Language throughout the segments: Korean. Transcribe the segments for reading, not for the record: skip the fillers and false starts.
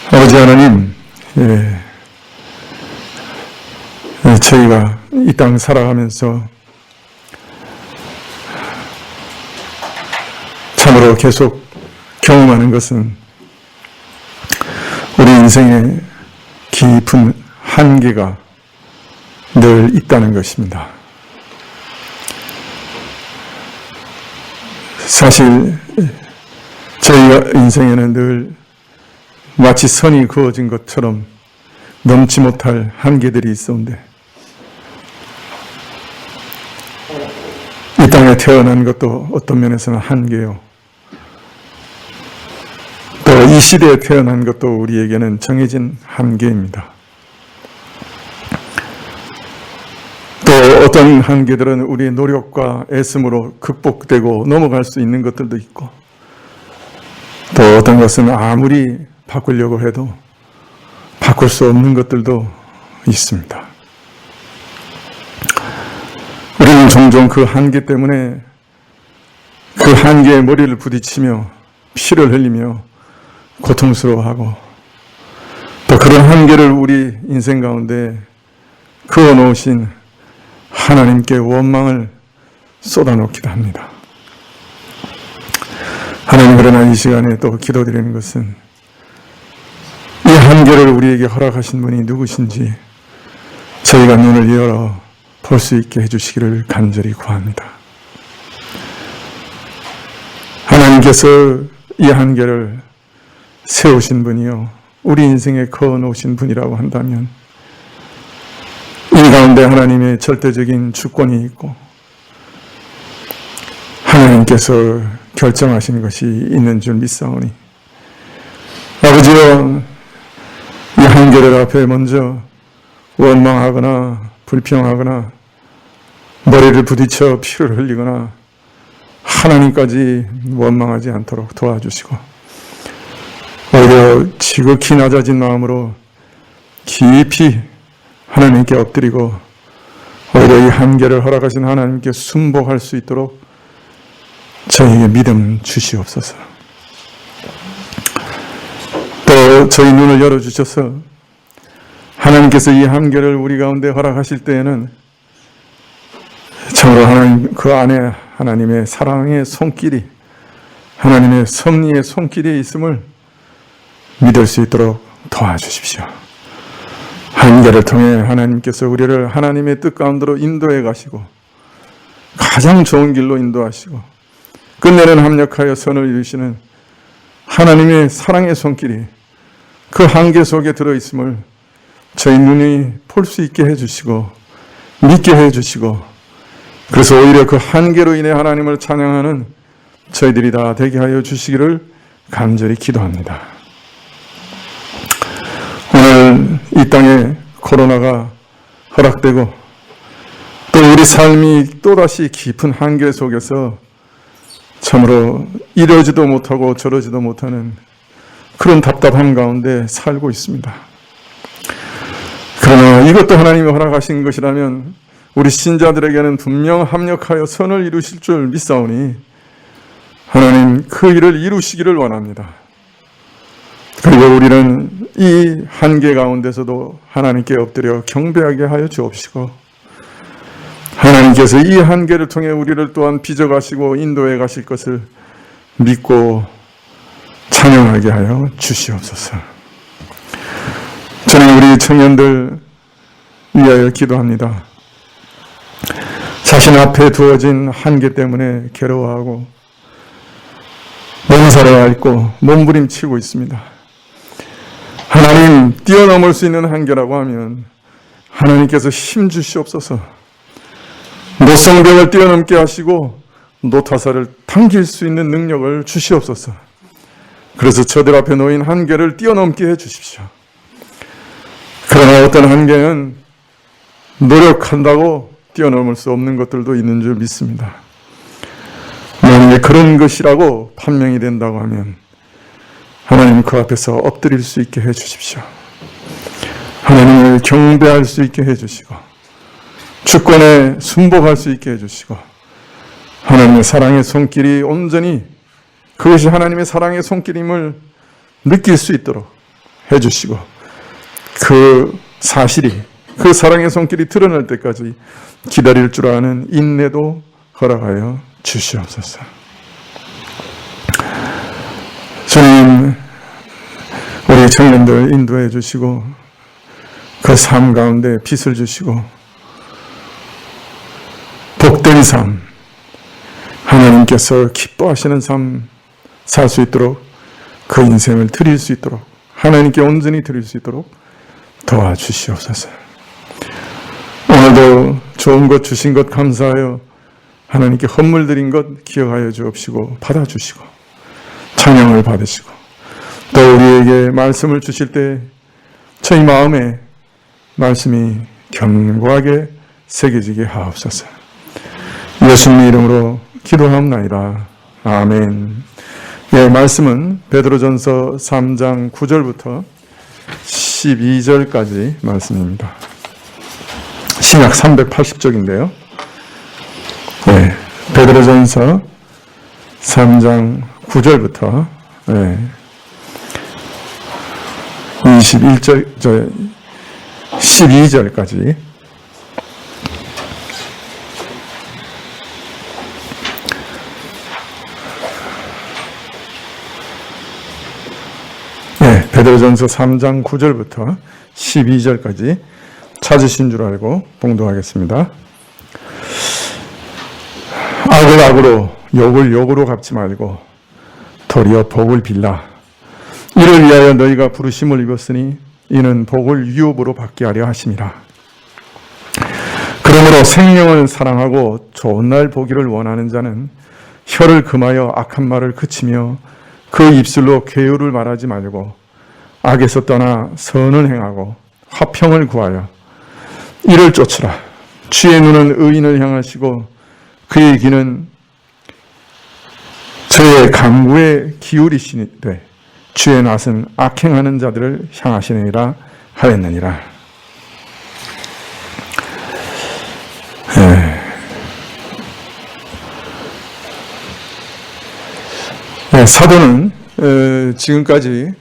아버지 하나님, 저희가 이 땅 살아가면서 참으로 계속 경험하는 것은 우리 인생의 깊은 한계가 늘 있다는 것입니다. 사실 저희가 인생에는 늘 마치 선이 그어진 것처럼 넘지 못할 한계들이 있었는데, 이 땅에 태어난 것도 어떤 면에서는 한계요, 또 이 시대에 태어난 것도 우리에게는 정해진 한계입니다. 또 어떤 한계들은 우리의 노력과 애씀으로 극복되고 넘어갈 수 있는 것들도 있고, 또 어떤 것은 아무리 바꾸려고 해도 바꿀 수 없는 것들도 있습니다. 우리는 종종 그 한계 때문에 그 한계에 머리를 부딪히며 피를 흘리며 고통스러워하고, 또 그런 한계를 우리 인생 가운데 그어 놓으신 하나님께 원망을 쏟아놓기도 합니다. 하나님, 그러나 이 시간에 또 기도드리는 것은 이 한계를 우리에게 허락하신 분이 누구신지 저희가 눈을 열어 볼 수 있게 해주시기를 간절히 구합니다. 하나님께서 이 한계를 세우신 분이요, 우리 인생에 그어 놓으신 분이라고 한다면 이 가운데 하나님의 절대적인 주권이 있고 하나님께서 결정하신 것이 있는 줄 믿사오니, 아버지여, 이 한계를 앞에 먼저 원망하거나 불평하거나 머리를 부딪혀 피를 흘리거나 하나님까지 원망하지 않도록 도와주시고, 오히려 지극히 낮아진 마음으로 깊이 하나님께 엎드리고 오히려 이 한계를 허락하신 하나님께 순복할 수 있도록 저희에게 믿음 주시옵소서. 또 저희 눈을 열어주셔서 하나님께서 이 한계를 우리 가운데 허락하실 때에는 참으로 하나님, 그 안에 하나님의 사랑의 손길이, 하나님의 섭리의 손길이 있음을 믿을 수 있도록 도와주십시오. 한계를 통해 하나님께서 우리를 하나님의 뜻 가운데로 인도해 가시고 가장 좋은 길로 인도하시고 끝내는 합력하여 선을 이루시는 하나님의 사랑의 손길이 그 한계 속에 들어있음을 저희 눈이 볼 수 있게 해주시고 믿게 해주시고, 그래서 오히려 그 한계로 인해 하나님을 찬양하는 저희들이 다 되게 하여 주시기를 간절히 기도합니다. 오늘 이 땅에 코로나가 허락되고 또 우리 삶이 또다시 깊은 한계 속에서 참으로 이러지도 못하고 저러지도 못하는 그런 답답함 가운데 살고 있습니다. 그러나 이것도 하나님이 허락하신 것이라면 우리 신자들에게는 분명 합력하여 선을 이루실 줄 믿사오니 하나님, 그 일을 이루시기를 원합니다. 그리고 우리는 이 한계 가운데서도 하나님께 엎드려 경배하게 하여 주옵시고, 하나님께서 이 한계를 통해 우리를 또한 빚어가시고 인도해 가실 것을 믿고 찬양하게 하여 주시옵소서. 저는 우리 청년들 위하여 기도합니다. 자신 앞에 두어진 한계 때문에 괴로워하고 몸살에 앓고 몸부림치고 있습니다. 하나님, 뛰어넘을 수 있는 한계라고 하면 하나님께서 힘 주시옵소서. 노성벽을 뛰어넘게 하시고 노타사를 당길 수 있는 능력을 주시옵소서. 그래서 저들 앞에 놓인 한계를 뛰어넘게 해 주십시오. 그러나 어떤 한계는 노력한다고 뛰어넘을 수 없는 것들도 있는 줄 믿습니다. 만약에 그런 것이라고 판명이 된다고 하면 하나님 그 앞에서 엎드릴 수 있게 해 주십시오. 하나님을 경배할 수 있게 해 주시고 주권에 순복할 수 있게 해 주시고 하나님의 사랑의 손길이 온전히 그것이 하나님의 사랑의 손길임을 느낄 수 있도록 해주시고 그 사실이, 그 사랑의 손길이 드러날 때까지 기다릴 줄 아는 인내도 허락하여 주시옵소서. 주님, 우리 청년들 인도해 주시고 그 삶 가운데 빛을 주시고 복된 삶, 하나님께서 기뻐하시는 삶 살 수 있도록, 그 인생을 드릴 수 있도록, 하나님께 온전히 드릴 수 있도록 도와주시옵소서. 오늘도 좋은 것 주신 것 감사하여 하나님께 헌물 드린 것 기억하여 주옵시고 받아주시고 찬양을 받으시고, 또 우리에게 말씀을 주실 때 저희 마음에 말씀이 견고하게 새겨지게 하옵소서. 예수님 이름으로 기도하옵나이다. 아멘. 예, 말씀은 베드로전서 3장 9절부터 12절까지 말씀입니다. 신약 380쪽인데요. 예, 베드로전서 3장 9절부터 12절까지 베드로전서 3장 9절부터 12절까지 찾으신 줄 알고 봉독하겠습니다. 악을 악으로 욕을 욕으로 갚지 말고 도리어 복을 빌라. 이를 위하여 너희가 부르심을 입었으니 이는 복을 유업으로 받게 하려 하심이라. 그러므로 생명을 사랑하고 좋은 날 보기를 원하는 자는 혀를 금하여 악한 말을 그치며 그 입술로 괴유를 말하지 말고 악에서 떠나 선을 행하고 화평을 구하여 이를 쫓으라. 주의 눈은 의인을 향하시고 그의 귀는 저의 간구에 기울이시되 주의 낯은 악행하는 자들을 향하시느니라 하였느니라. 사도는 지금까지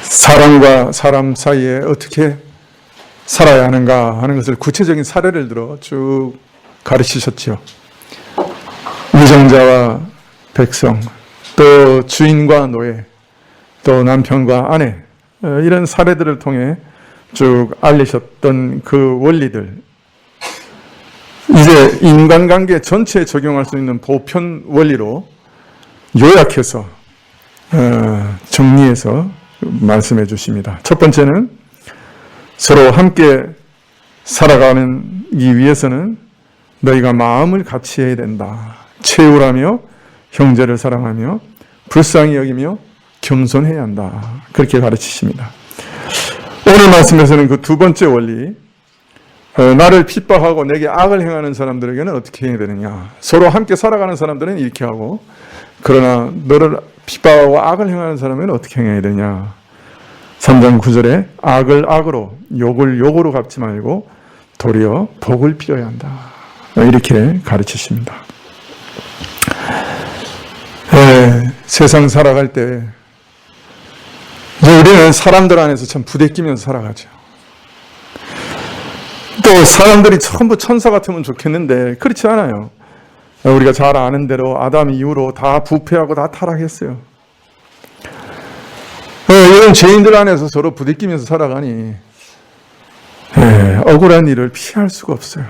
사람과 사람 사이에 어떻게 살아야 하는가 하는 것을 구체적인 사례를 들어 쭉 가르치셨죠. 위정자와 백성, 또 주인과 노예, 또 남편과 아내, 이런 사례들을 통해 쭉 알리셨던 그 원리들, 이제 인간관계 전체에 적용할 수 있는 보편 원리로 요약해서 정리해서 말씀해 주십니다. 첫 번째는 서로 함께 살아가는 이 위해서는 너희가 마음을 같이 해야 된다. 채우라며 형제를 사랑하며 불쌍히 여기며 겸손해야 한다. 그렇게 가르치십니다. 오늘 말씀에서는 그 두 번째 원리, 나를 핍박하고 내게 악을 행하는 사람들에게는 어떻게 해야 되느냐. 서로 함께 살아가는 사람들은 이렇게 하고, 그러나 너를 핍박하고 악을 행하는 사람에게는 어떻게 행해야 되냐. 3장 9절에 악을 악으로 욕을 욕으로 갚지 말고 도리어 복을 빌어야 한다. 이렇게 가르치십니다. 세상 살아갈 때 우리는 사람들 안에서 참 부대끼면서 살아가죠. 또 사람들이 전부 천사 같으면 좋겠는데 그렇지 않아요. 우리가 잘 아는 대로 아담 이후로 다 부패하고 다 타락했어요. 이런 죄인들 안에서 서로 부대끼면서 살아가니 억울한 일을 피할 수가 없어요.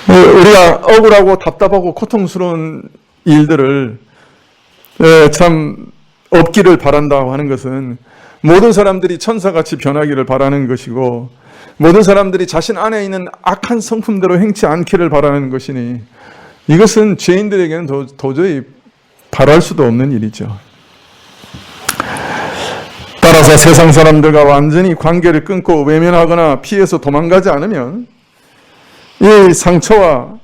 우리가 억울하고 답답하고 고통스러운 일들을 참 없기를 바란다고 하는 것은 모든 사람들이 천사같이 변하기를 바라는 것이고, 모든 사람들이 자신 안에 있는 악한 성품대로 행치 않기를 바라는 것이니, 이것은 죄인들에게는 도저히 바랄 수도 없는 일이죠. 따라서 세상 사람들과 완전히 관계를 끊고 외면하거나 피해서 도망가지 않으면 이 상처와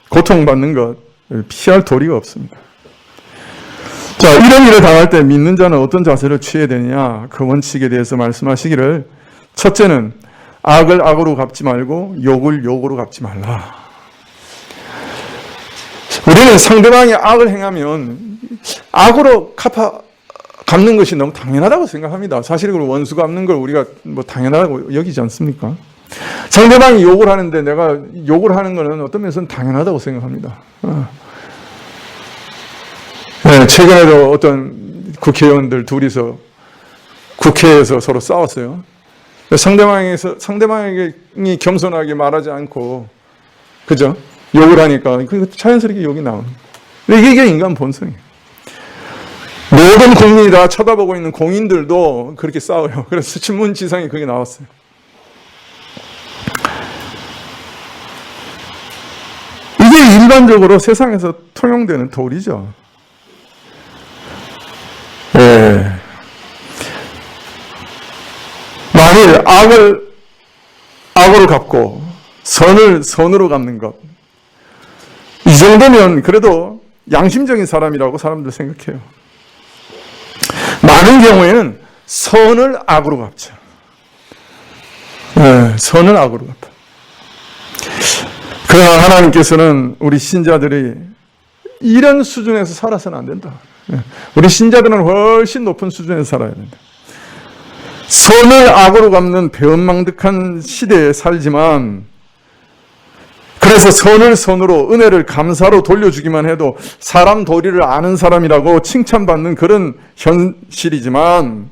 고통받는 것 피할 도리가 없습니다. 자, 이런 일을 당할 때 믿는 자는 어떤 자세를 취해야 되느냐, 그 원칙에 대해서 말씀하시기를, 첫째는 악을 악으로 갚지 말고 욕을 욕으로 갚지 말라. 우리는 상대방이 악을 행하면 악으로 갚는 것이 너무 당연하다고 생각합니다. 사실 원수 갚는 걸 우리가 뭐 당연하다고 여기지 않습니까? 상대방이 욕을 하는데 내가 욕을 하는 것은 어떤 면에서는 당연하다고 생각합니다. 네, 최근에도 어떤 국회의원들 둘이서 국회에서 서로 싸웠어요. 상대방이 겸손하게 말하지 않고, 그죠? 욕을 하니까 자연스럽게 욕이 나옵니다. 이게 인간 본성이에요. 모든 국민이 다 쳐다보고 있는 공인들도 그렇게 싸워요. 그래서 신문지상에 그게 나왔어요. 이게 일반적으로 세상에서 통용되는 도리죠. 예. 만일 악으로 갚고 선을 선으로 갚는 것, 이 정도면 그래도 양심적인 사람이라고 사람들 생각해요. 많은 경우에는 선을 악으로 갚죠. 네, 선을 악으로 갚아. 그러나 하나님께서는 우리 신자들이 이런 수준에서 살아서는 안 된다. 네, 우리 신자들은 훨씬 높은 수준에서 살아야 된다. 선을 악으로 갚는 배은망덕한 시대에 살지만, 그래서 선을 선으로, 은혜를 감사로 돌려주기만 해도 사람 도리를 아는 사람이라고 칭찬받는 그런 현실이지만,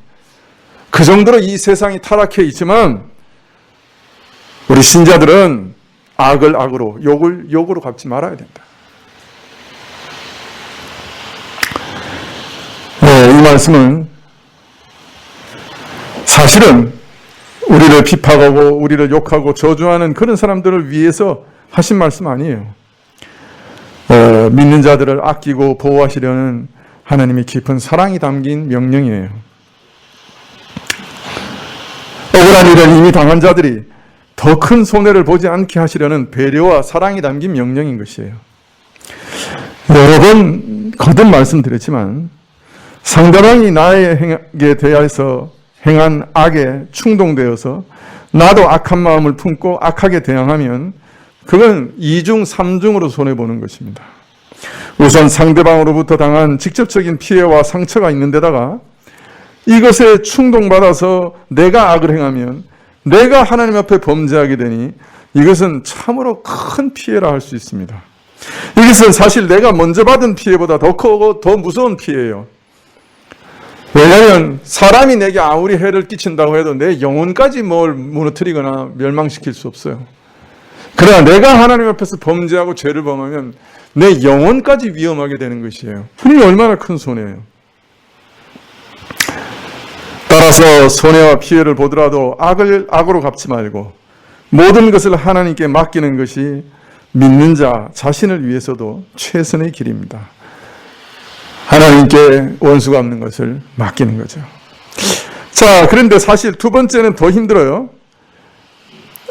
그 정도로 이 세상이 타락해 있지만 우리 신자들은 악을 악으로, 욕을 욕으로 갚지 말아야 된다. 네, 이 말씀은 사실은 우리를 비판하고 우리를 욕하고 저주하는 그런 사람들을 위해서 하신 말씀 아니에요. 믿는 자들을 아끼고 보호하시려는 하나님의 깊은 사랑이 담긴 명령이에요. 억울한 일을 이미 당한 자들이 더 큰 손해를 보지 않게 하시려는 배려와 사랑이 담긴 명령인 것이에요. 여러 번 거듭 말씀드렸지만 상대방이 나에게 대하여서 행한 악에 충동되어서 나도 악한 마음을 품고 악하게 대항하면 그건 2중, 3중으로 손해보는 것입니다. 우선 상대방으로부터 당한 직접적인 피해와 상처가 있는 데다가 이것에 충동받아서 내가 악을 행하면 내가 하나님 앞에 범죄하게 되니 이것은 참으로 큰 피해라 할 수 있습니다. 이것은 사실 내가 먼저 받은 피해보다 더 크고 더 무서운 피해예요. 왜냐하면 사람이 내게 아무리 해를 끼친다고 해도 내 영혼까지 뭘 무너뜨리거나 멸망시킬 수 없어요. 그러나 내가 하나님 앞에서 범죄하고 죄를 범하면 내 영혼까지 위험하게 되는 것이에요. 그게 얼마나 큰 손해예요. 따라서 손해와 피해를 보더라도 악을 악으로 갚지 말고 모든 것을 하나님께 맡기는 것이 믿는 자 자신을 위해서도 최선의 길입니다. 하나님께 원수 갚는 것을 맡기는 거죠. 자, 그런데 사실 두 번째는 더 힘들어요.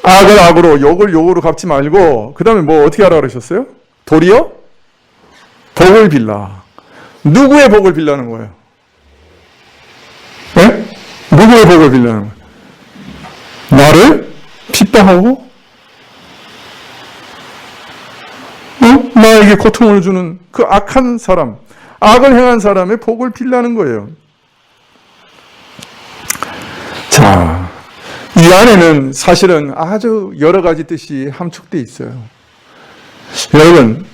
악을 악으로, 욕을 욕으로 갚지 말고 그 다음에 뭐 어떻게 하라 그러셨어요? 도리어 복을 빌라. 누구의 복을 빌라는 거예요? 네? 누구의 복을 빌라는 거예요? 나를 핍박하고 나에게 고통을 주는 그 악한 사람, 악을 행한 사람의 복을 빌라는 거예요. 자, 이 안에는 사실은 아주 여러 가지 뜻이 함축되어 있어요. 여러분,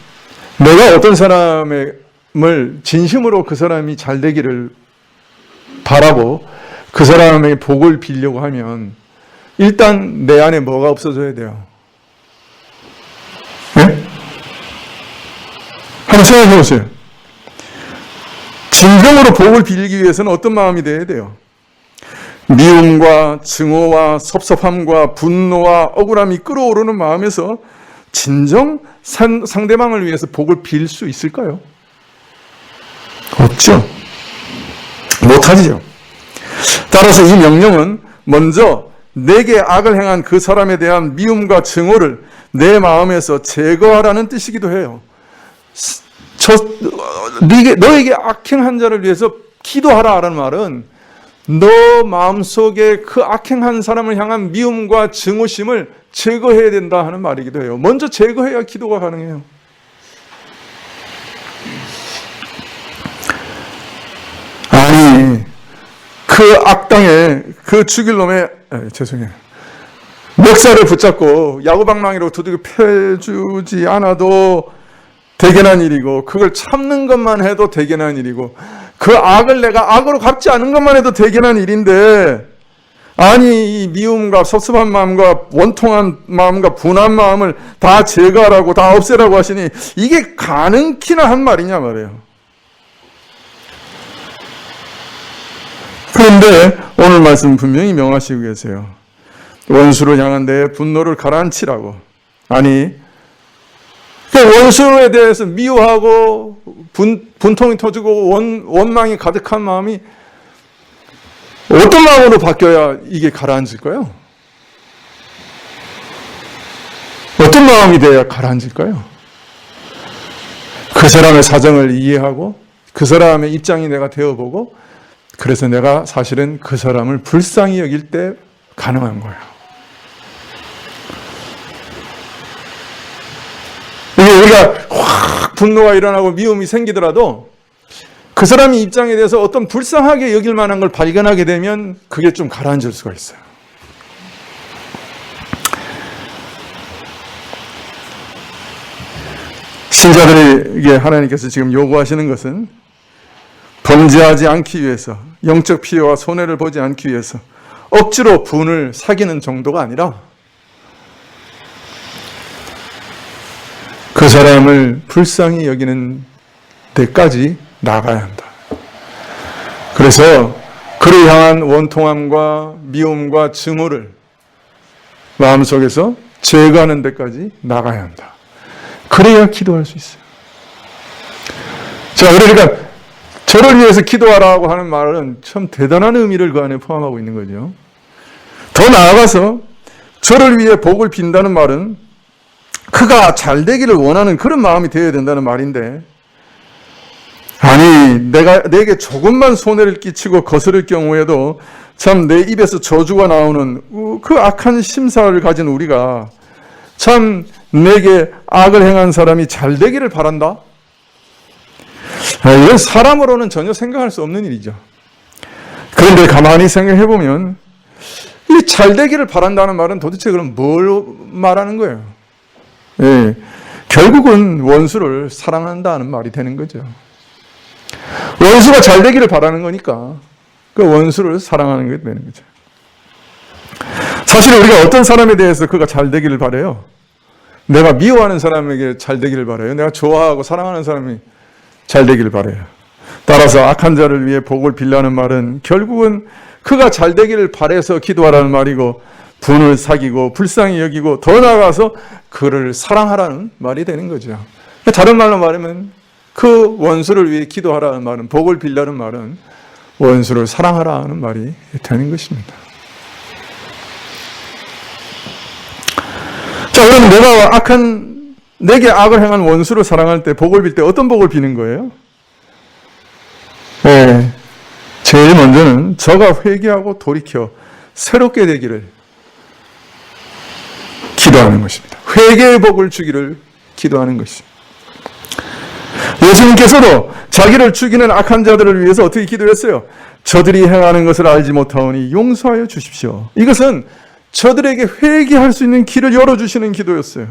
내가 어떤 사람을 진심으로 그 사람이 잘 되기를 바라고 그 사람에게 복을 빌려고 하면 일단 내 안에 뭐가 없어져야 돼요? 네? 한번 생각해 보세요. 진정으로 복을 빌기 위해서는 어떤 마음이 돼야 돼요? 미움과 증오와 섭섭함과 분노와 억울함이 끓어오르는 마음에서 진정 상대방을 위해서 복을 빌 수 있을까요? 없죠. 못하지요. 따라서 이 명령은 먼저 내게 악을 행한 그 사람에 대한 미움과 증오를 내 마음에서 제거하라는 뜻이기도 해요. 너에게 악행한 자를 위해서 기도하라라는 말은 너 마음속에 그 악행한 사람을 향한 미움과 증오심을 제거해야 된다 하는 말이기도 해요. 먼저 제거해야 기도가 가능해요. 그 악당의 그 죽일 놈의 죄송해요. 멱살을 붙잡고 야구방망이로 두들겨 패주지 않아도 대견한 일이고, 그걸 참는 것만 해도 대견한 일이고, 그 악을 내가 악으로 갚지 않은 것만 해도 대견한 일인데, 아니 이 미움과 섭섭한 마음과 원통한 마음과 분한 마음을 다 제거하라고, 다 없애라고 하시니 이게 가능키나 한 말이냐 말이에요. 그런데 오늘 말씀 분명히 명하시고 계세요. 원수를 향한 내 분노를 가라앉히라고. 아니, 원수에 대해서 미워하고 분통이 터지고 원망이 가득한 마음이 어떤 마음으로 바뀌어야 이게 가라앉을까요? 어떤 마음이 돼야 가라앉을까요? 그 사람의 사정을 이해하고 그 사람의 입장이 내가 되어보고, 그래서 내가 사실은 그 사람을 불쌍히 여길 때 가능한 거예요. 이게 우리가 확 분노가 일어나고 미움이 생기더라도 그 사람의 입장에 대해서 어떤 불쌍하게 여길 만한 걸 발견하게 되면 그게 좀 가라앉을 수가 있어요. 신자들에게 하나님께서 지금 요구하시는 것은 범죄하지 않기 위해서, 영적 피해와 손해를 보지 않기 위해서 억지로 분을 사귀는 정도가 아니라 그 사람을 불쌍히 여기는 데까지 나가야 한다. 그래서 그를 향한 원통함과 미움과 증오를 마음속에서 제거하는 데까지 나가야 한다. 그래야 기도할 수 있어요. 자, 그러니까 저를 위해서 기도하라고 하는 말은 참 대단한 의미를 그 안에 포함하고 있는 거죠. 더 나아가서 저를 위해 복을 빈다는 말은 그가 잘 되기를 원하는 그런 마음이 되어야 된다는 말인데, 아니 내게 조금만 손해를 끼치고 거스를 경우에도 참 내 입에서 저주가 나오는 그 악한 심사를 가진 우리가 참 내게 악을 행한 사람이 잘 되기를 바란다? 이건 사람으로는 전혀 생각할 수 없는 일이죠. 그런데 가만히 생각해보면 이 잘 되기를 바란다는 말은 도대체 그럼 뭘 말하는 거예요? 예, 결국은 원수를 사랑한다는 말이 되는 거죠. 원수가 잘 되기를 바라는 거니까 그 원수를 사랑하는 게 되는 거죠. 사실 우리가 어떤 사람에 대해서 그가 잘 되기를 바라요? 내가 미워하는 사람에게 잘 되기를 바라요? 내가 좋아하고 사랑하는 사람이 잘 되기를 바라요? 따라서 악한 자를 위해 복을 빌라는 말은 결국은 그가 잘 되기를 바라서 기도하라는 말이고, 분을 사귀고 불쌍히 여기고 더 나아가서 그를 사랑하라는 말이 되는 거죠. 다른 말로 말하면 그 원수를 위해 기도하라는 말은, 복을 빌라는 말은 원수를 사랑하라는 말이 되는 것입니다. 자, 그럼 내게 악을 행한 원수를 사랑할 때, 복을 빌 때 어떤 복을 비는 거예요? 네, 제일 먼저는 저가 회개하고 돌이켜 새롭게 되기를 기도하는 것입니다. 회개의 복을 주기를 기도하는 것입니다. 예수님께서도 자기를 죽이는 악한 자들을 위해서 어떻게 기도했어요? 저들이 행하는 것을 알지 못하오니 용서하여 주십시오. 이것은 저들에게 회개할 수 있는 길을 열어주시는 기도였어요.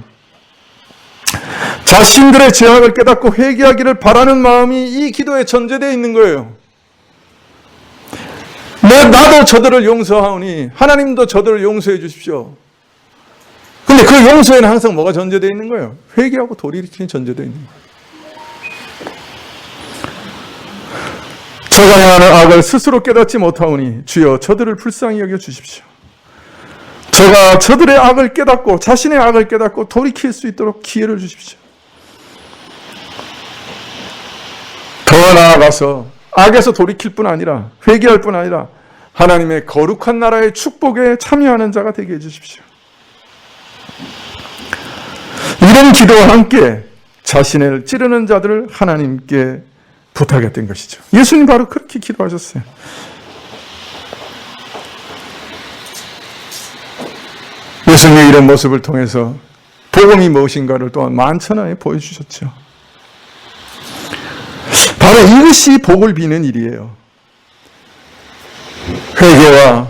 자신들의 죄악을 깨닫고 회개하기를 바라는 마음이 이 기도에 전제되어 있는 거예요. 나도 저들을 용서하오니 하나님도 저들을 용서해 주십시오. 근데 그 용서에는 항상 뭐가 전제되어 있는 거예요? 회개하고 돌이키는 전제되어 있는 거예요. 저가 행하는 악을 스스로 깨닫지 못하오니 주여 저들을 불쌍히 여겨 주십시오. 저가 저들의 악을 깨닫고 자신의 악을 깨닫고 돌이킬 수 있도록 기회를 주십시오. 더 나아가서 악에서 돌이킬 뿐 아니라, 회개할 뿐 아니라 하나님의 거룩한 나라의 축복에 참여하는 자가 되게 해주십시오. 이런 기도와 함께 자신을 찌르는 자들을 하나님께 부탁했던 것이죠. 예수님 바로 그렇게 기도하셨어요. 예수님의 이런 모습을 통해서 복음이 무엇인가를 또한 만천하에 보여주셨죠. 바로 이것이 복을 비는 일이에요. 회개와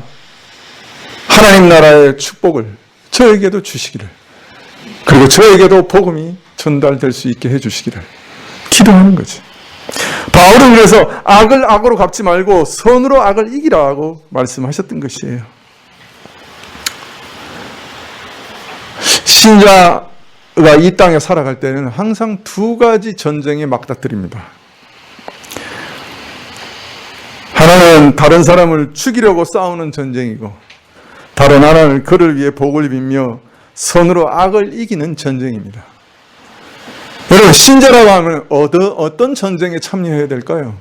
하나님 나라의 축복을 저에게도 주시기를, 그리고 저에게도 복음이 전달될 수 있게 해주시기를 기도하는 거지. 바울은 그래서 악을 악으로 갚지 말고 선으로 악을 이기라고 말씀하셨던 것이에요. 신자가 이 땅에 살아갈 때는 항상 두 가지 전쟁에 맞닥뜨립니다. 하나는 다른 사람을 죽이려고 싸우는 전쟁이고, 다른 하나는 그를 위해 복을 빌며 선으로 악을 이기는 전쟁입니다. 여러분, 신자라고 하면 어떤 전쟁에 참여해야 될까요?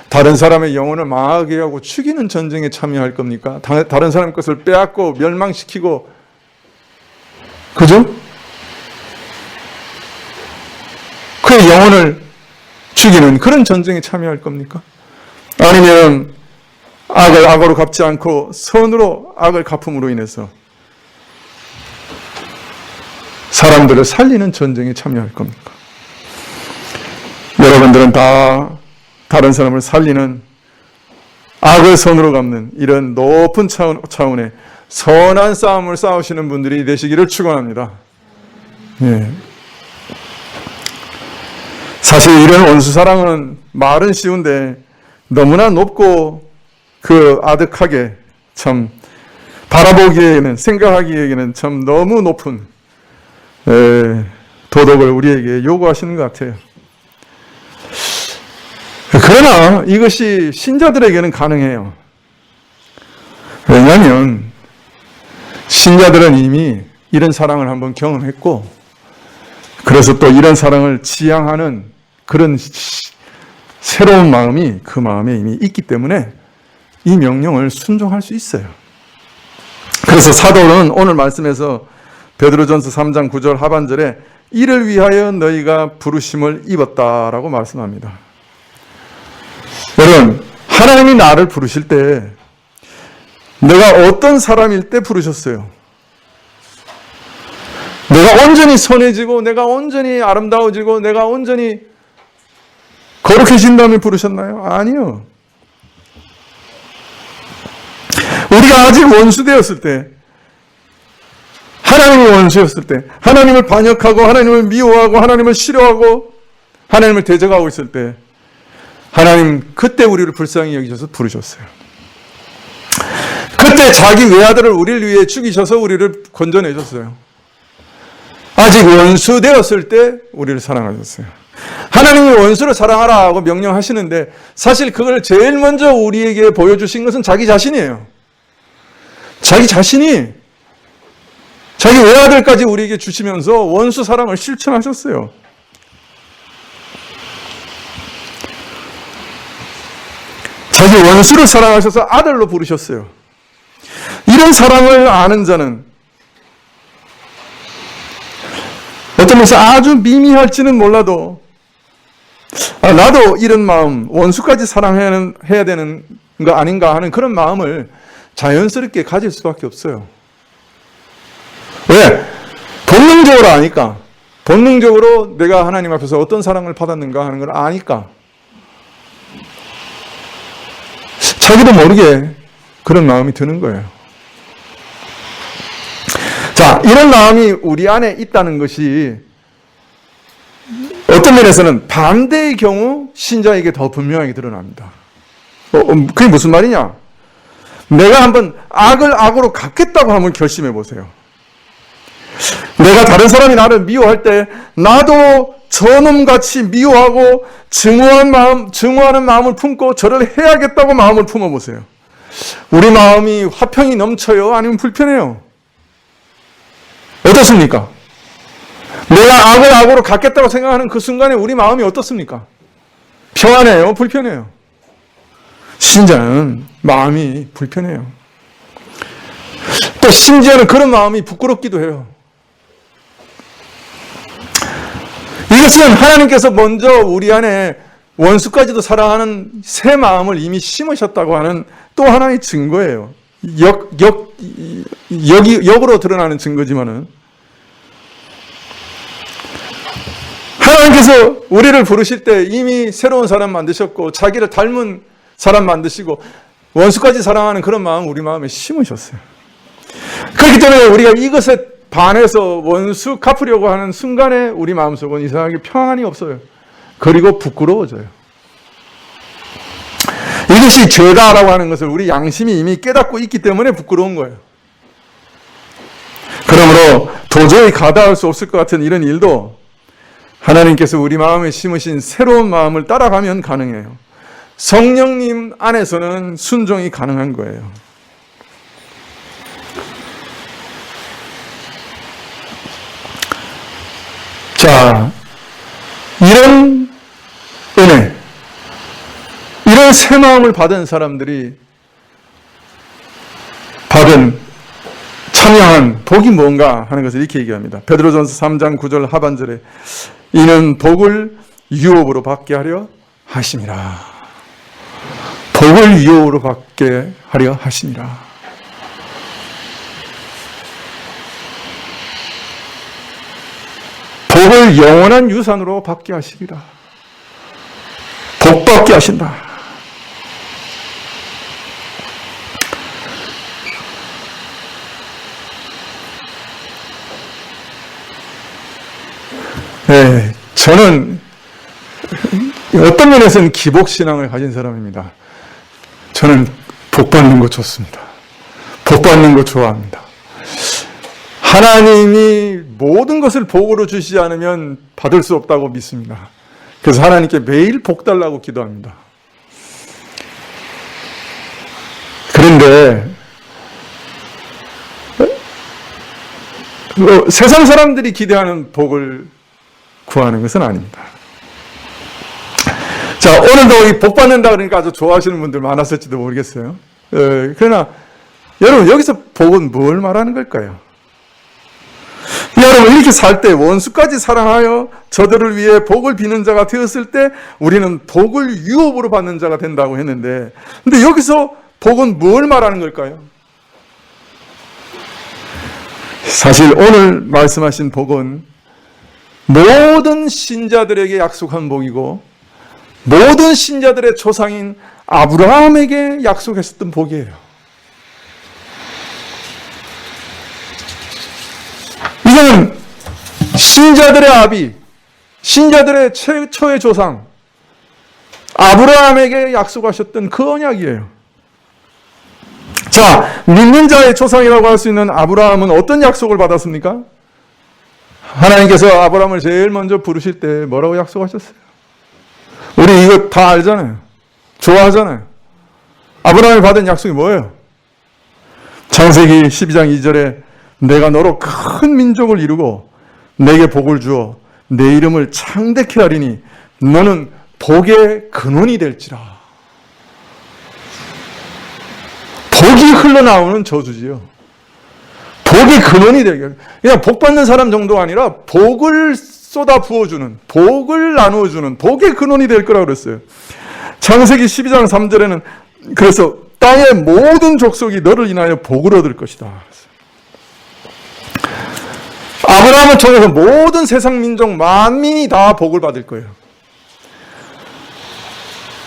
다른 사람의 영혼을 망하게 하고 죽이는 전쟁에 참여할 겁니까? 다른 사람 것을 빼앗고 멸망시키고, 그죠? 그의 영혼을 죽이는 그런 전쟁에 참여할 겁니까? 아니면 악을 악으로 갚지 않고 선으로 악을 갚음으로 인해서 사람들을 살리는 전쟁에 참여할 겁니까? 여러분들은 다 다른 사람을 살리는, 악을 선으로 갚는 이런 높은 차원의 선한 싸움을 싸우시는 분들이 되시기를 축원합니다. 예. 사실 이런 원수 사랑은 말은 쉬운데 너무나 높고 그 아득하게, 참 바라보기에는, 생각하기에는 참 너무 높은 도덕을 우리에게 요구하시는 것 같아요. 그러나 이것이 신자들에게는 가능해요. 왜냐하면 신자들은 이미 이런 사랑을 한번 경험했고, 그래서 또 이런 사랑을 지향하는 그런 새로운 마음이 그 마음에 이미 있기 때문에 이 명령을 순종할 수 있어요. 그래서 사도는 오늘 말씀에서 베드로전서 3장 9절 하반절에 이를 위하여 너희가 부르심을 입었다라고 말씀합니다. 여러분, 하나님이 나를 부르실 때 내가 어떤 사람일 때 부르셨어요? 내가 온전히 선해지고, 내가 온전히 아름다워지고, 내가 온전히 거룩해진 다음에 부르셨나요? 아니요. 우리가 아직 원수되었을 때, 하나님이 원수였을 때, 하나님을 반역하고 하나님을 미워하고 하나님을 싫어하고 하나님을 대적하고 있을 때, 하나님 그때 우리를 불쌍히 여기셔서 부르셨어요. 그때 자기 외아들을 우리를 위해 죽이셔서 우리를 건져내셨어요. 아직 원수 되었을 때 우리를 사랑하셨어요. 하나님이 원수를 사랑하라 하고 명령하시는데, 사실 그걸 제일 먼저 우리에게 보여주신 것은 자기 자신이에요. 자기 자신이 자기 외아들까지 우리에게 주시면서 원수 사랑을 실천하셨어요. 자기 원수를 사랑하셔서 아들로 부르셨어요. 이런 사랑을 아는 자는 어떤 면에서 아주 미미할지는 몰라도, 나도 이런 마음, 원수까지 사랑해야 되는 거 아닌가 하는 그런 마음을 자연스럽게 가질 수밖에 없어요. 왜? 본능적으로 아니까. 본능적으로 내가 하나님 앞에서 어떤 사랑을 받았는가 하는 걸 아니까. 자기도 모르게 그런 마음이 드는 거예요. 자, 이런 마음이 우리 안에 있다는 것이 어떤 면에서는 반대의 경우 신자에게 더 분명하게 드러납니다. 그게 무슨 말이냐? 내가 한번 악을 악으로 갚겠다고 한번 결심해 보세요. 내가 다른 사람이 나를 미워할 때 나도 저놈같이 미워하고 증오하는 마음을 품고 저를 해야겠다고 마음을 품어보세요. 우리 마음이 화평이 넘쳐요? 아니면 불편해요? 어떻습니까? 내가 악을 악으로 갚겠다고 생각하는 그 순간에 우리 마음이 어떻습니까? 평안해요? 불편해요? 신자는 마음이 불편해요. 또 심지어는 그런 마음이 부끄럽기도 해요. 이것은 하나님께서 먼저 우리 안에 원수까지도 사랑하는 새 마음을 이미 심으셨다고 하는 또 하나의 증거예요. 역으로 드러나는 증거지만은, 하나님께서 우리를 부르실 때 이미 새로운 사람 만드셨고, 자기를 닮은 사람 만드시고, 원수까지 사랑하는 그런 마음 우리 마음에 심으셨어요. 그렇기 때문에 우리가 이것에 반해서 원수 갚으려고 하는 순간에 우리 마음속은 이상하게 평안이 없어요. 그리고 부끄러워져요. 이것이 죄다라고 하는 것을 우리 양심이 이미 깨닫고 있기 때문에 부끄러운 거예요. 그러므로 도저히 가다할 수 없을 것 같은 이런 일도 하나님께서 우리 마음에 심으신 새로운 마음을 따라가면 가능해요. 성령님 안에서는 순종이 가능한 거예요. 자, 이런 은혜, 이런 새 마음을 받은 사람들이 받은 참여한 복이 뭔가 하는 것을 이렇게 얘기합니다. 베드로전서 3장 9절 하반절에 이는 복을 유업으로 받게 하려 하심이라. 복을 유업으로 받게 하려 하심이라. 복을 영원한 유산으로 받게 하시리라. 복 받게 하신다. 네, 저는 어떤 면에서는 기복신앙을 가진 사람입니다. 저는 복 받는 거 좋습니다. 복 받는 거 좋아합니다. 하나님이 모든 것을 복으로 주시지 않으면 받을 수 없다고 믿습니다. 그래서 하나님께 매일 복 달라고 기도합니다. 그런데 세상 사람들이 기대하는 복을 구하는 것은 아닙니다. 자, 오늘도 이 복 받는다 그러니까 아주 좋아하시는 분들 많았을지도 모르겠어요. 그러나 여러분, 여기서 복은 뭘 말하는 걸까요? 여러분, 이렇게 살 때 원수까지 사랑하여 저들을 위해 복을 비는 자가 되었을 때 우리는 복을 유업으로 받는 자가 된다고 했는데, 근데 여기서 복은 뭘 말하는 걸까요? 사실 오늘 말씀하신 복은 모든 신자들에게 약속한 복이고 모든 신자들의 조상인 아브라함에게 약속했었던 복이에요. 이거는 신자들의 아비, 신자들의 최초의 조상 아브라함에게 약속하셨던 그 언약이에요. 자, 믿는 자의 조상이라고 할 수 있는 아브라함은 어떤 약속을 받았습니까? 하나님께서 아브라함을 제일 먼저 부르실 때 뭐라고 약속하셨어요? 우리 이거 다 알잖아요. 좋아하잖아요. 아브라함이 받은 약속이 뭐예요? 창세기 12장 2절에 내가 너로 큰 민족을 이루고 내게 복을 주어 내 이름을 창대케 하리니 너는 복의 근원이 될지라. 복이 흘러나오는 저주지요. 복의 근원이 되게. 그냥 복 받는 사람 정도가 아니라 복을 쏟아 부어주는, 복을 나누어주는 복의 근원이 될 거라고 그랬어요. 창세기 12장 3절에는 그래서 땅의 모든 족속이 너를 인하여 복을 얻을 것이다. 아브라함을 통해서 모든 세상 민족 만민이 다 복을 받을 거예요.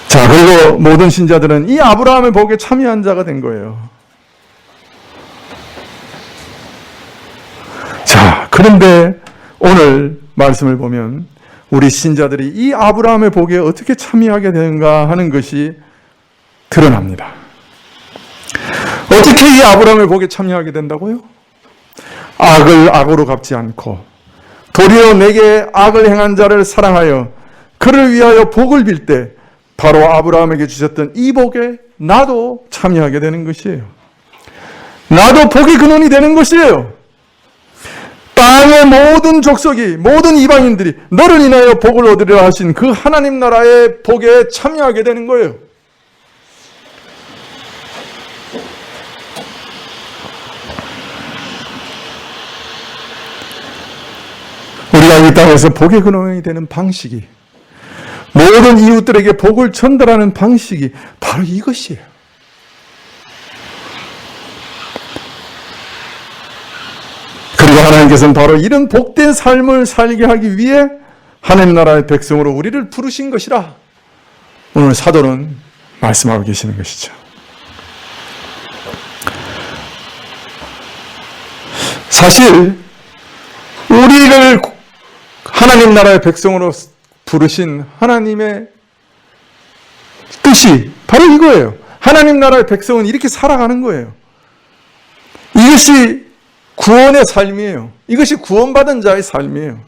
자, 그리고 모든 신자들은 이 아브라함의 복에 참여한 자가 된 거예요. 자, 그런데 오늘 말씀을 보면 우리 신자들이 이 아브라함의 복에 어떻게 참여하게 되는가 하는 것이 드러납니다. 어떻게 이 아브라함의 복에 참여하게 된다고요? 악을 악으로 갚지 않고 도리어 내게 악을 행한 자를 사랑하여 그를 위하여 복을 빌 때 바로 아브라함에게 주셨던 이 복에 나도 참여하게 되는 것이에요. 나도 복의 근원이 되는 것이에요. 땅의 모든 족속이, 모든 이방인들이 너를 인하여 복을 얻으리라 하신 그 하나님 나라의 복에 참여하게 되는 거예요. 우리가 이 땅에서 복의 근원이 되는 방식이, 모든 이웃들에게 복을 전달하는 방식이 바로 이것이에요. 그리고 하나님께서는 바로 이런 복된 삶을 살게 하기 위해 하나님 나라의 백성으로 우리를 부르신 것이라 오늘 사도는 말씀하고 계시는 것이죠. 사실 우리를 하나님 나라의 백성으로 부르신 하나님의 뜻이 바로 이거예요. 하나님 나라의 백성은 이렇게 살아가는 거예요. 이것이 구원의 삶이에요. 이것이 구원받은 자의 삶이에요.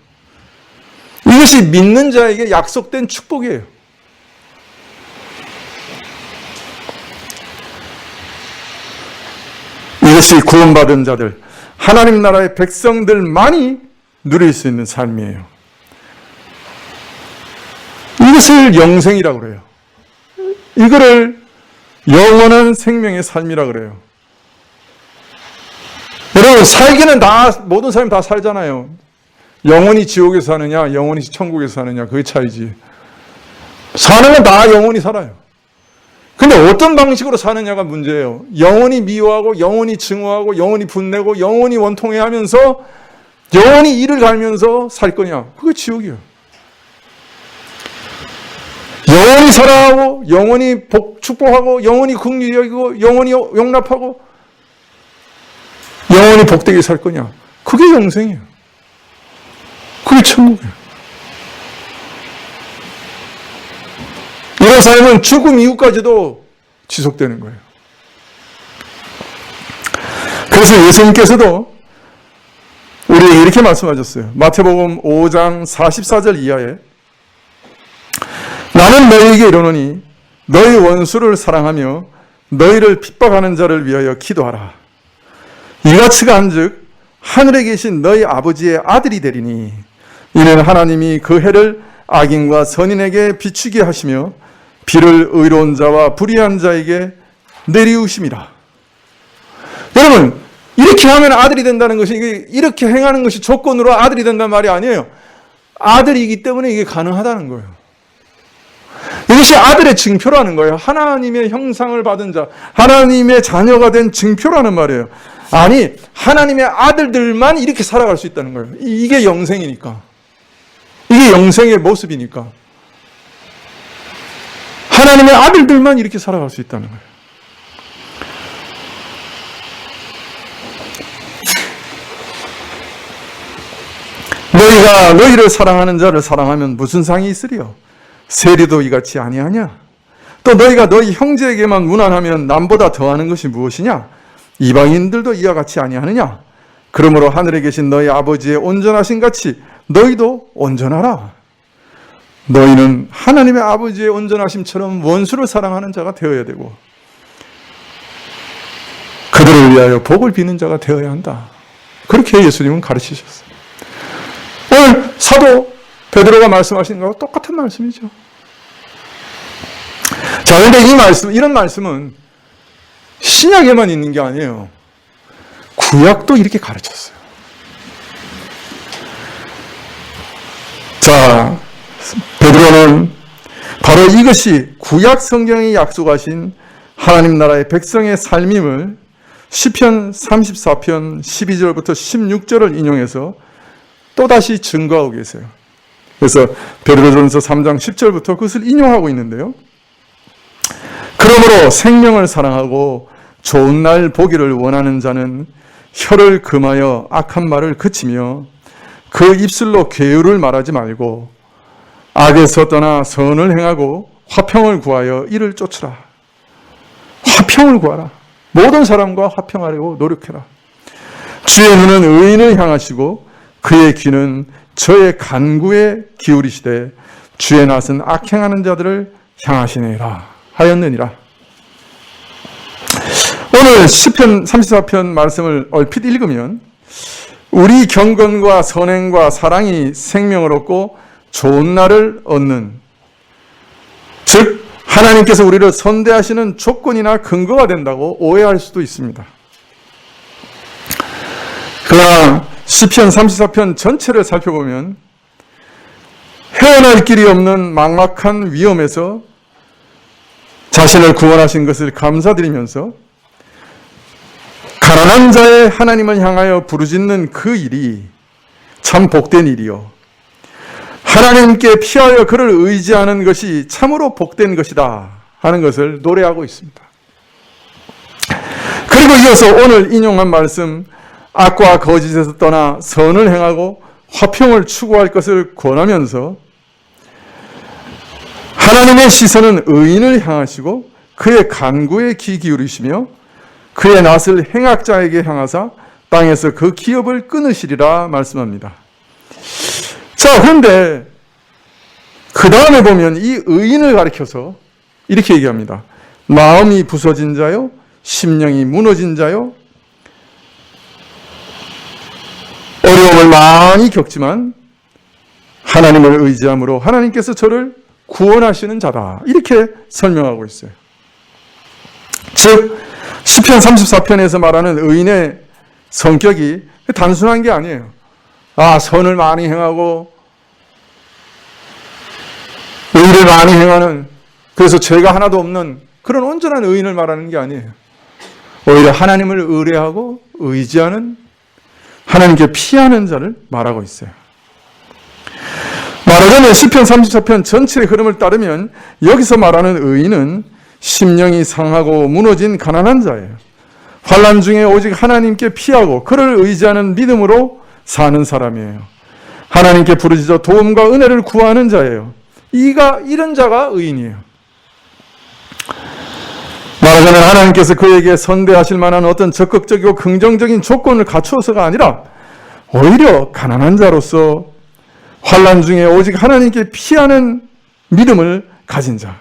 이것이 믿는 자에게 약속된 축복이에요. 이것이 구원받은 자들, 하나님 나라의 백성들만이 누릴 수 있는 삶이에요. 이것을 영생이라고 그래요. 이거를 영원한 생명의 삶이라고 그래요. 여러분, 살기는 모든 사람이 다 살잖아요. 영원히 지옥에서 사느냐, 영원히 천국에서 사느냐, 그게 차이지. 사는 건 다 영원히 살아요. 근데 어떤 방식으로 사느냐가 문제예요. 영원히 미워하고, 영원히 증오하고, 영원히 분내고, 영원히 원통해하면서, 영원히 이를 갈면서 살 거냐. 그게 지옥이에요. 영원히 사랑하고, 영원히 축복하고, 영원히 긍휼히 여기고, 영원히 용납하고, 영원히 복되게 살 거냐. 그게 영생이에요. 그게 천국이에요. 이런 삶은 죽음 이후까지도 지속되는 거예요. 그래서 예수님께서도 우리에게 이렇게 말씀하셨어요. 마태복음 5장 44절 이하에 나는 너희에게 이르노니 너희 원수를 사랑하며 너희를 핍박하는 자를 위하여 기도하라. 이같이가 한즉 하늘에 계신 너희 아버지의 아들이 되리니 이는 하나님이 그 해를 악인과 선인에게 비추게 하시며 비를 의로운 자와 불의한 자에게 내리우심이라. 여러분, 이렇게 하면 아들이 된다는 것이, 이렇게 행하는 것이 조건으로 아들이 된다는 말이 아니에요. 아들이기 때문에 이게 가능하다는 거예요. 이것이 아들의 증표라는 거예요. 하나님의 형상을 받은 자, 하나님의 자녀가 된 증표라는 말이에요. 아니, 하나님의 아들들만 이렇게 살아갈 수 있다는 거예요. 이게 영생이니까. 이게 영생의 모습이니까. 하나님의 아들들만 이렇게 살아갈 수 있다는 거예요. 너희가 너희를 사랑하는 자를 사랑하면 무슨 상이 있으리요? 세리도 이같이 아니하냐? 또 너희가 너희 형제에게만 무난하면 남보다 더하는 것이 무엇이냐? 이방인들도 이와 같이 아니하느냐? 그러므로 하늘에 계신 너희 아버지의 온전하신 같이 너희도 온전하라. 너희는 하나님의 아버지의 온전하심처럼 원수를 사랑하는 자가 되어야 되고 그들을 위하여 복을 비는 자가 되어야 한다. 그렇게 예수님은 가르치셨어요. 오늘 사도 베드로가 말씀하신 것과 똑같은 말씀이죠. 자, 그런데 이런 말씀은 신약에만 있는 게 아니에요. 구약도 이렇게 가르쳤어요. 자, 베드로는 바로 이것이 구약 성경이 약속하신 하나님 나라의 백성의 삶임을 시편 34편 12절부터 16절을 인용해서 또다시 증거하고 계세요. 그래서 베드로전서 3장 10절부터 그것을 인용하고 있는데요. 그러므로 생명을 사랑하고 좋은 날 보기를 원하는 자는 혀를 금하여 악한 말을 그치며 그 입술로 괴유를 말하지 말고 악에서 떠나 선을 행하고 화평을 구하여 이를 쫓으라. 화평을 구하라. 모든 사람과 화평하려고 노력해라. 주의 눈은 의인을 향하시고 그의 귀는 저의 간구에 기울이시되 주의 낯은 악행하는 자들을 향하시니라 하였느니라. 오늘 시편 34편 말씀을 얼핏 읽으면 우리 경건과 선행과 사랑이 생명을 얻고 좋은 날을 얻는, 즉 하나님께서 우리를 선대하시는 조건이나 근거가 된다고 오해할 수도 있습니다. 그러나 시편 34편 전체를 살펴보면 헤어날 길이 없는 막막한 위험에서 자신을 구원하신 것을 감사드리면서 가난한 자의 하나님을 향하여 부르짖는 그 일이 참 복된 일이요, 하나님께 피하여 그를 의지하는 것이 참으로 복된 것이다 하는 것을 노래하고 있습니다. 그리고 이어서 오늘 인용한 말씀 악과 거짓에서 떠나 선을 행하고 화평을 추구할 것을 권하면서 하나님의 시선은 의인을 향하시고 그의 간구에 귀 기울이시며 그의 낯을 행악자에게 향하사 땅에서 그 기업을 끊으시리라 말씀합니다. 자, 그런데 그 다음에 보면 이 의인을 가리켜서 이렇게 얘기합니다. 마음이 부서진 자요, 심령이 무너진 자요, 어려움을 많이 겪지만 하나님을 의지함으로 하나님께서 저를 구원하시는 자다. 이렇게 설명하고 있어요. 즉 시편 34편에서 말하는 의인의 성격이 단순한 게 아니에요. 선을 많이 행하고 의를 많이 행하는, 그래서 죄가 하나도 없는 그런 온전한 의인을 말하는 게 아니에요. 오히려 하나님을 의뢰하고 의지하는, 하나님께 피하는 자를 말하고 있어요. 말하자면 시편 34편 전체의 흐름을 따르면 여기서 말하는 의인은 심령이 상하고 무너진 가난한 자예요. 환난 중에 오직 하나님께 피하고 그를 의지하는 믿음으로 사는 사람이에요. 하나님께 부르짖어 도움과 은혜를 구하는 자예요. 이런 자가 의인이에요. 말하자면 하나님께서 그에게 선대하실 만한 어떤 적극적이고 긍정적인 조건을 갖추어서가 아니라 오히려 가난한 자로서 환난 중에 오직 하나님께 피하는 믿음을 가진 자,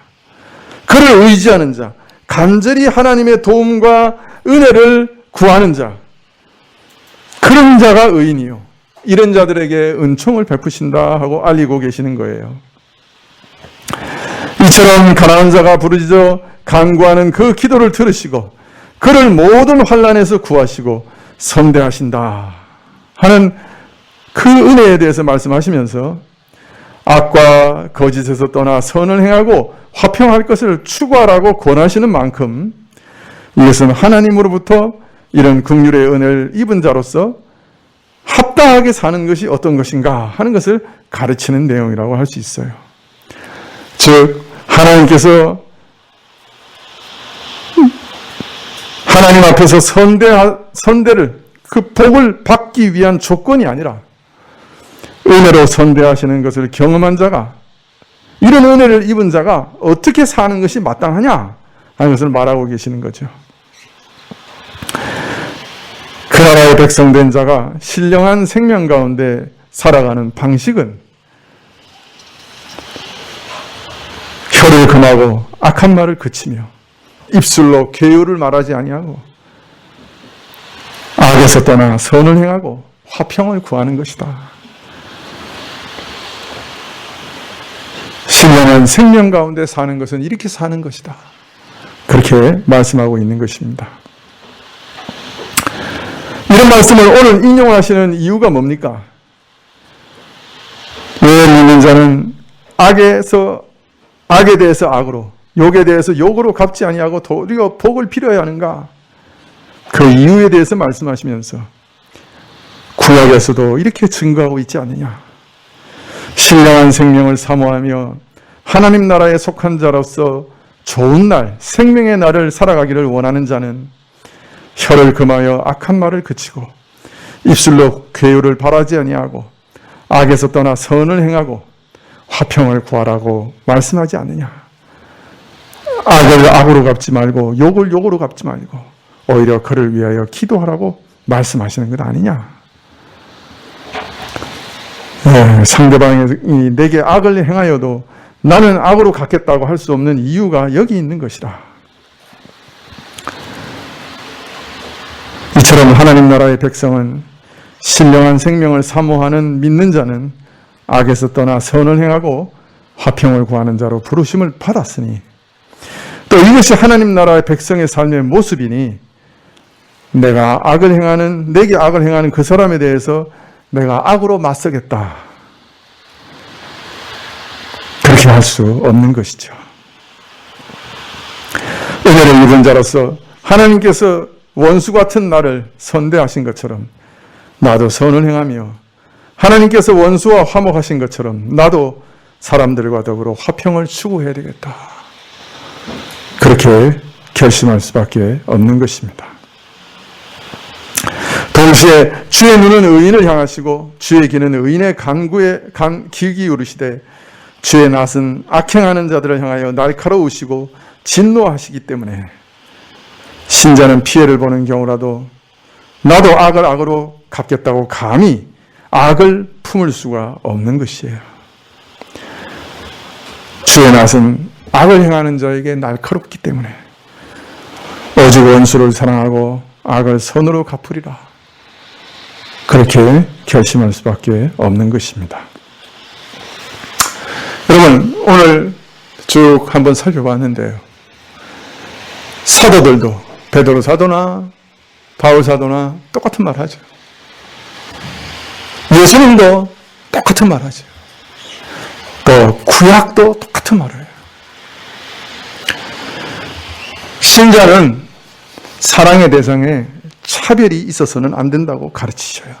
그를 의지하는 자, 간절히 하나님의 도움과 은혜를 구하는 자, 그런 자가 의인이요. 이런 자들에게 은총을 베푸신다 하고 알리고 계시는 거예요. 이처럼 가난한 자가 부르짖어 간구하는 그 기도를 들으시고 그를 모든 환난에서 구하시고 선대하신다 하는 그 은혜에 대해서 말씀하시면서 악과 거짓에서 떠나 선을 행하고 화평할 것을 추구하라고 권하시는 만큼 이것은 하나님으로부터 이런 긍휼의 은혜를 입은 자로서 합당하게 사는 것이 어떤 것인가 하는 것을 가르치는 내용이라고 할 수 있어요. 즉 하나님께서 하나님 앞에서 선대를, 그 복을 받기 위한 조건이 아니라 은혜로 선대하시는 것을 경험한 자가, 이런 은혜를 입은 자가 어떻게 사는 것이 마땅하냐 하는 것을 말하고 계시는 거죠. 그 나라의 백성된 자가 신령한 생명 가운데 살아가는 방식은 혀를 금하고 악한 말을 그치며 입술로 괴유를 말하지 아니하고 악에서 떠나 선을 행하고 화평을 구하는 것이다. 신령한 생명 가운데 사는 것은 이렇게 사는 것이다. 그렇게 말씀하고 있는 것입니다. 이런 말씀을 오늘 인용하시는 이유가 뭡니까? 왜 믿는 자는 악에 대해서 악으로, 욕에 대해서 욕으로 갚지 아니하고 도리어 복을 빌어야 하는가? 그 이유에 대해서 말씀하시면서 구약에서도 이렇게 증거하고 있지 않느냐? 신령한 생명을 사모하며 하나님 나라에 속한 자로서 좋은 날, 생명의 날을 살아가기를 원하는 자는 혀를 금하여 악한 말을 그치고 입술로 괴유를 바라지 아니하고 악에서 떠나 선을 행하고 화평을 구하라고 말씀하지 않느냐. 악을 악으로 갚지 말고 욕을 욕으로 갚지 말고 오히려 그를 위하여 기도하라고 말씀하시는 것 아니냐. 상대방이 내게 악을 행하여도 나는 악으로 갚겠다고 할 수 없는 이유가 여기 있는 것이다. 이처럼 하나님 나라의 백성은 신령한 생명을 사모하는 믿는 자는 악에서 떠나 선을 행하고 화평을 구하는 자로 부르심을 받았으니, 또 이것이 하나님 나라의 백성의 삶의 모습이니 내게 악을 행하는 그 사람에 대해서 내가 악으로 맞서겠다, 그렇게 할 수 없는 것이죠. 은혜를 입은 자로서 하나님께서 원수 같은 나를 선대하신 것처럼 나도 선을 행하며 하나님께서 원수와 화목하신 것처럼 나도 사람들과 더불어 화평을 추구해야 되겠다, 그렇게 결심할 수밖에 없는 것입니다. 돈 동시에 주의 눈은 의인을 향하시고 주의 귀는 의인의 간구에 귀 기울이시되 주의 낯은 악행하는 자들을 향하여 날카로우시고 진노하시기 때문에 신자는 피해를 보는 경우라도 나도 악을 악으로 갚겠다고 감히 악을 품을 수가 없는 것이에요. 주의 낯은 악을 행하는 자에게 날카롭기 때문에 오직 원수를 사랑하고 악을 선으로 갚으리라. 그렇게 결심할 수밖에 없는 것입니다. 여러분, 오늘 쭉 한번 살펴봤는데요. 사도들도 베드로 사도나 바울 사도나 똑같은 말 하죠. 예수님도 똑같은 말 하죠. 또 구약도 똑같은 말을 해요. 신자는 사랑의 대상에 차별이 있어서는 안 된다고 가르치셔요.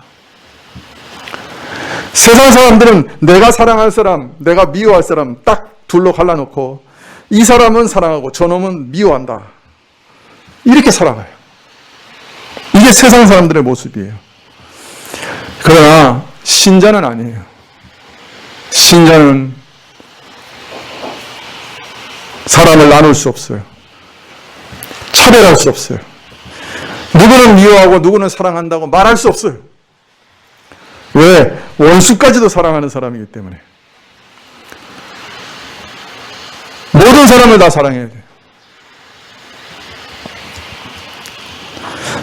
세상 사람들은 내가 사랑할 사람, 내가 미워할 사람 딱 둘로 갈라놓고 이 사람은 사랑하고 저놈은 미워한다. 이렇게 살아가요. 이게 세상 사람들의 모습이에요. 그러나 신자는 아니에요. 신자는 사람을 나눌 수 없어요. 차별할 수 없어요. 누구는 미워하고 누구는 사랑한다고 말할 수 없어요. 왜? 원수까지도 사랑하는 사람이기 때문에. 모든 사람을 다 사랑해야 돼요.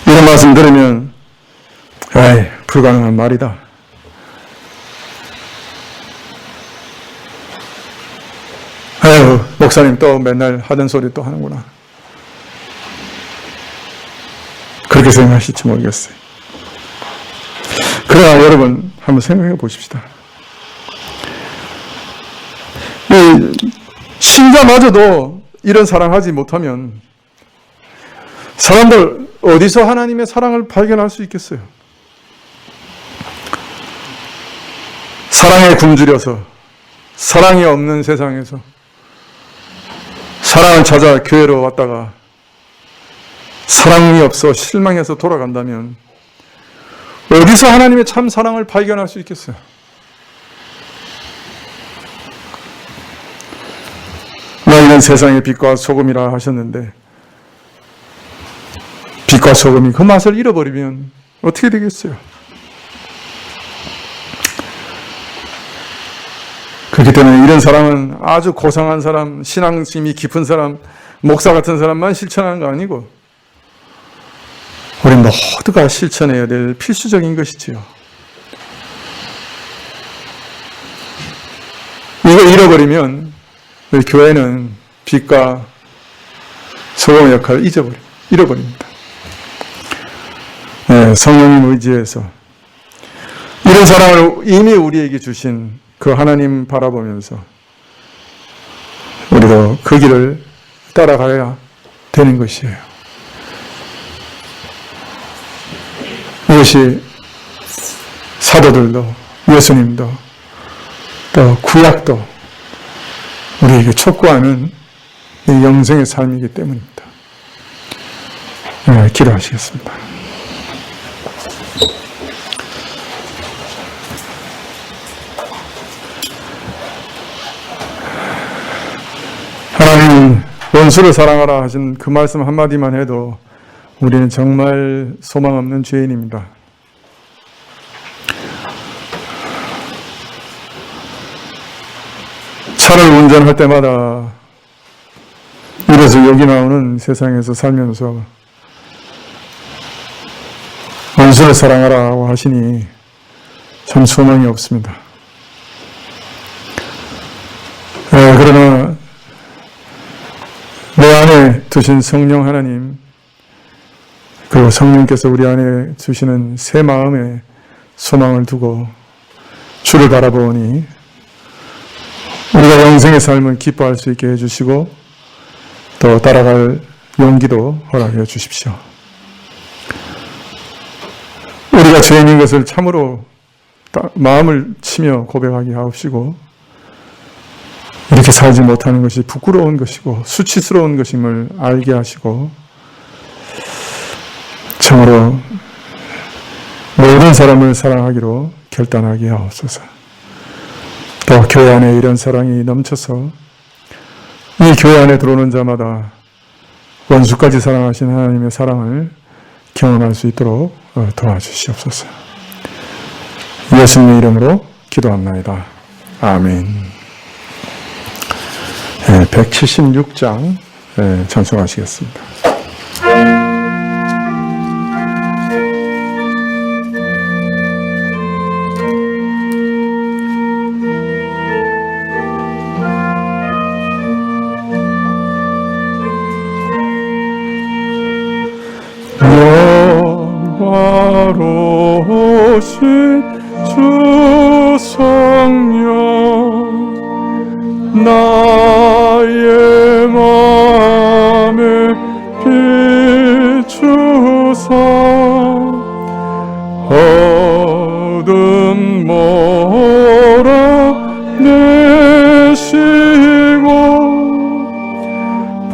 이런 말씀 들으면 에이, 불가능한 말이다. 아유, 목사님 또 맨날 하던 소리 또 하는구나. 그렇게 생각하실지 모르겠어요. 그러나 여러분 한번 생각해 보십시다. 신자마저도 이런 사랑하지 못하면 사람들 어디서 하나님의 사랑을 발견할 수 있겠어요? 사랑에 굶주려서 사랑이 없는 세상에서 사랑을 찾아 교회로 왔다가 사랑이 없어 실망해서 돌아간다면 어디서 하나님의 참 사랑을 발견할 수 있겠어요? 너희는 세상의 빛과 소금이라 하셨는데 빛과 소금이 그 맛을 잃어버리면 어떻게 되겠어요? 그렇기 때문에 이런 사람은 아주 고상한 사람, 신앙심이 깊은 사람, 목사 같은 사람만 실천하는 거 아니고 우리 모두가 실천해야 될 필수적인 것이지요. 이거 잃어버리면 우리 교회는 빛과 소금의 역할을 잃어버립니다. 네, 성령님 의지해서 이런 사랑을 이미 우리에게 주신 그 하나님 바라보면서 우리도 그 길을 따라가야 되는 것이에요. 이것이 사도들도 예수님도 또 구약도 우리에게 촉구하는 이 영생의 삶이기 때문입니다. 네, 기도하시겠습니다. 하나님, 원수를 사랑하라 하신 그 말씀 한마디만 해도 우리는 정말 소망 없는 죄인입니다. 차를 운전할 때마다 이래서 여기 나오는 세상에서 살면서 원수를 사랑하라고 하시니 참 소망이 없습니다. 그러나 내 안에 두신 성령 하나님, 그리고 성령께서 우리 안에 주시는 새 마음에 소망을 두고 주를 바라보니 우리가 영생의 삶을 기뻐할 수 있게 해주시고 또 따라갈 용기도 허락해 주십시오. 우리가 죄인인 것을 참으로 마음을 치며 고백하게 하옵시고 이렇게 살지 못하는 것이 부끄러운 것이고 수치스러운 것임을 알게 하시고 참으로 모든 사람을 사랑하기로 결단하게 하옵소서. 또 교회 안에 이런 사랑이 넘쳐서 이 교회 안에 들어오는 자마다 원수까지 사랑하신 하나님의 사랑을 경험할 수 있도록 도와주시옵소서. 예수님의 이름으로 기도합나이다. 아멘. 176장 찬송하시겠습니다. 영화로우신 주 성령 나의 맘에 비추사 어둠 몰아내시고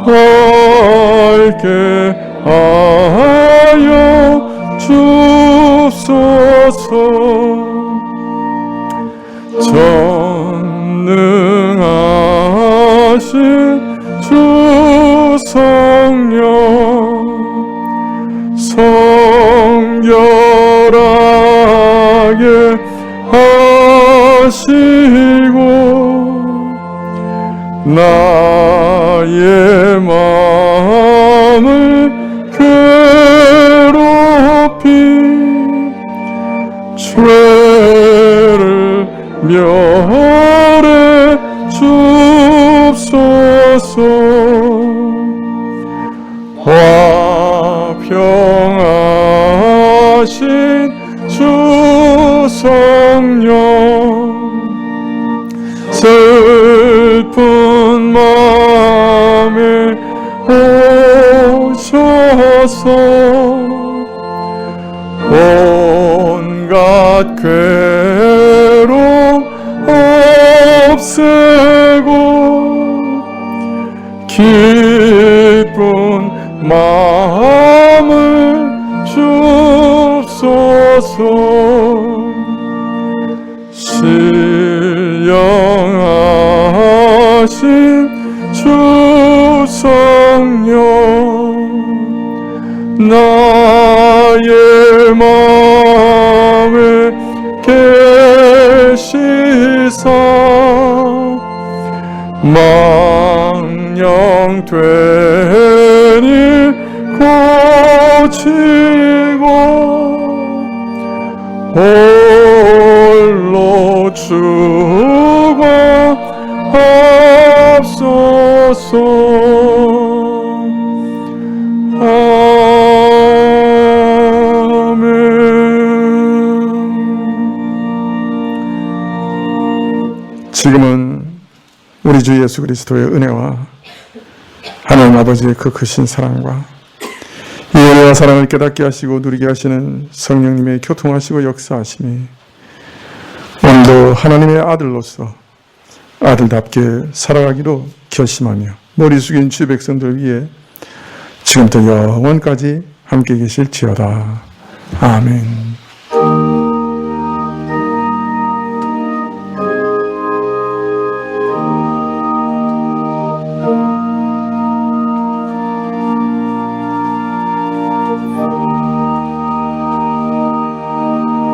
밝게 하여 주소서. 전능하신 주 성령 성결하게 하시고 나의 마음을 괴롭히 죄를 멸해 주옵소서. 화평하신 주 성령 슬픈 마음에 오셔서 온갖 괴로움 없애고 기쁜 마음을 주옵소서. 신령하신 주 성령 나의 마음에 계시사 망령되니 고치고 홀로 주가 앞서서 아멘. 지금은 우리 주 예수 그리스도의 은혜와 하나님 아버지의 그 크신 사랑과 이 은혜와 사랑을 깨닫게 하시고 누리게 하시는 성령님의 교통하시고 역사하심이 오늘도 하나님의 아들로서 아들답게 살아가기로 결심하며 머리 숙인 주 백성들 위해 지금부터 영원까지 함께 계실지어다. 아멘.